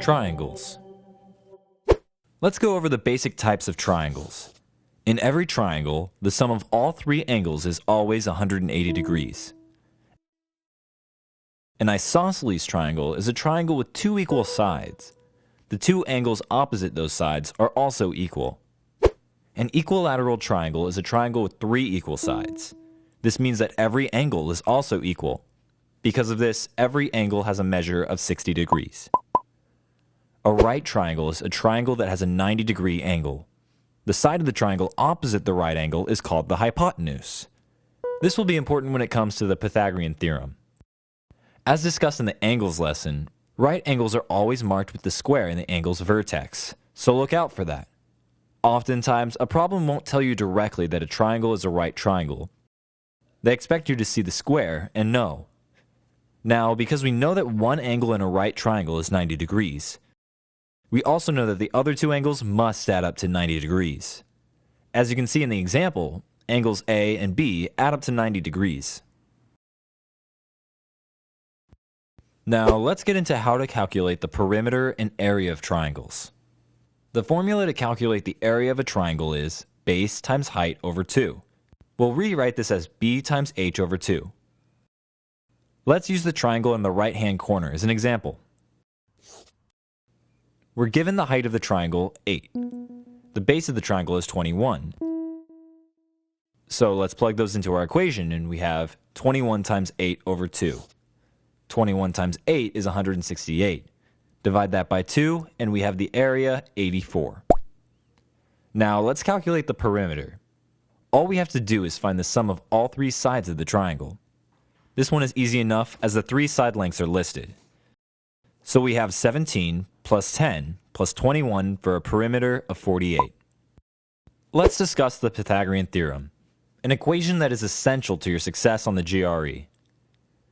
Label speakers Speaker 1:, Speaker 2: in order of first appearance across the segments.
Speaker 1: Triangles. Let's go over the basic types of triangles. In every triangle, the sum of all three angles is always 180 degrees. An isosceles triangle is a triangle with two equal sides. The two angles opposite those sides are also equal. An equilateral triangle is a triangle with three equal sides. This means that every angle is also equal. Because of this, every angle has a measure of 60 degrees. A right triangle is a triangle that has a 90-degree angle. The side of the triangle opposite the right angle is called the hypotenuse. This will be important when it comes to the Pythagorean theorem. As discussed in the angles lesson, right angles are always marked with the square in the angle's vertex, so look out for that. Oftentimes, a problem won't tell you directly that a triangle is a right triangle. They expect you to see the square and know. Now, because we know that one angle in a right triangle is 90 degrees, we also know that the other two angles must add up to 90 degrees. As you can see in the example, angles A and B add up to 90 degrees. Now, let's get into how to calculate the perimeter and area of triangles. The formula to calculate the area of a triangle is base times height over 2. We'll rewrite this as b times h over 2. Let's use the triangle in the right-hand corner as an example. We're given the height of the triangle, 8. The base of the triangle is 21. So let's plug those into our equation and we have 21 times 8 over 2. 21 times 8 is 168. Divide that by 2 and we have the area, 84. Now let's calculate the perimeter. All we have to do is find the sum of all three sides of the triangle. This one is easy enough as the three side lengths are listed. So we have 17 plus 10 plus 21 for a perimeter of 48. Let's discuss the Pythagorean theorem, an equation that is essential to your success on the GRE.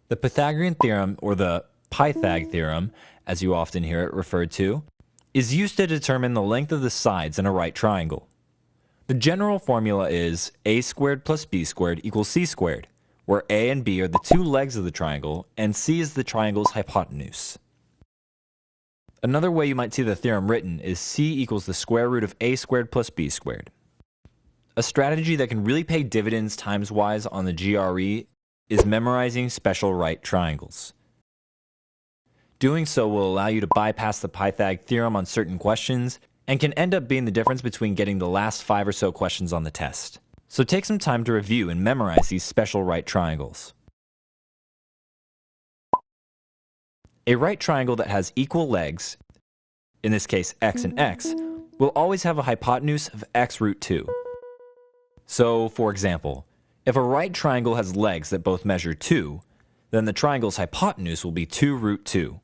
Speaker 1: The Pythagorean theorem, or the Pythag theorem, as you often hear it referred to, is used to determine the length of the sides in a right triangle. The general formula is a squared plus b squared equals c squared, where a and b are the two legs of the triangle and c is the triangle's hypotenuse. Another way you might see the theorem written is c equals the square root of a squared plus b squared. A strategy that can really pay dividends times-wise on the GRE is memorizing special right triangles. Doing so will allow you to bypass the Pythag theorem on certain questions and can end up being the difference between getting the last 5 or so questions on the test. So take some time to review and memorize these special right triangles. A right triangle that has equal legs, in this case x and x, will always have a hypotenuse of x root 2. So, for example, if a right triangle has legs that both measure 2, then the triangle's hypotenuse will be 2 root 2.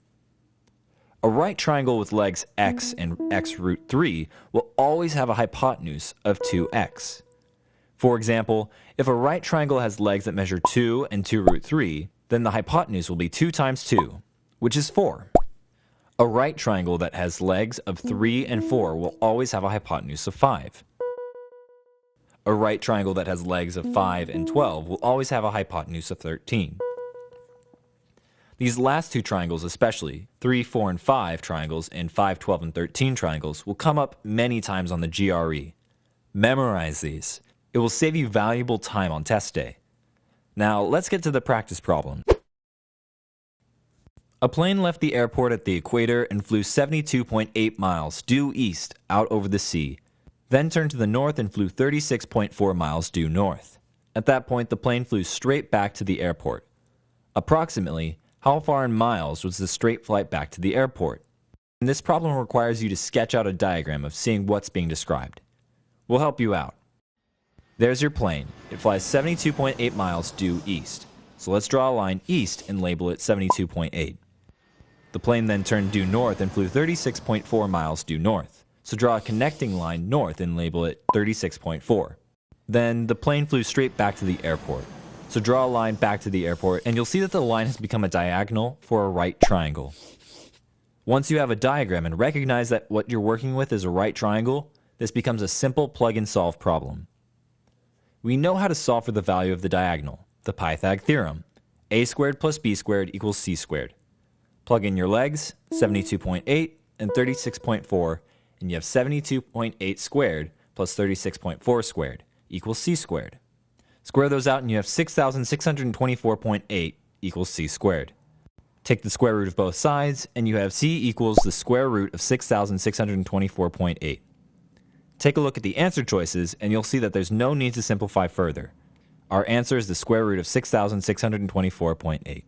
Speaker 1: A right triangle with legs x and x root 3 will always have a hypotenuse of 2x. For example, if a right triangle has legs that measure 2 and 2 root 3, then the hypotenuse will be 2 times 2, which is 4. A right triangle that has legs of 3 and 4 will always have a hypotenuse of 5. A right triangle that has legs of 5 and 12 will always have a hypotenuse of 13. These last two triangles especially, 3, 4, and 5 triangles and 5, 12, and 13 triangles will come up many times on the GRE. Memorize these. It will save you valuable time on test day. Now let's get to the practice problem. A plane left the airport at the equator and flew 72.8 miles due east out over the sea, then turned to the north and flew 36.4 miles due north. At that point, the plane flew straight back to the airport. Approximately, how far in miles was the straight flight back to the airport? And this problem requires you to sketch out a diagram of seeing what's being described. We'll help you out. There's your plane. It flies 72.8 miles due east. So let's draw a line east and label it 72.8. The plane then turned due north and flew 36.4 miles due north. So draw a connecting line north and label it 36.4. Then the plane flew straight back to the airport. So draw a line back to the airport and you'll see that the line has become a diagonal for a right triangle. Once you have a diagram and recognize that what you're working with is a right triangle, this becomes a simple plug-and-solve problem. We know how to solve for the value of the diagonal, the Pythag theorem. A squared plus b squared equals c squared. Plug in your legs, 72.8 and 36.4, and you have 72.8 squared plus 36.4 squared equals c squared. Square those out and you have 6,624.8 equals c squared. Take the square root of both sides and you have c equals the square root of 6,624.8. Take a look at the answer choices and you'll see that there's no need to simplify further. Our answer is the square root of 6,624.8.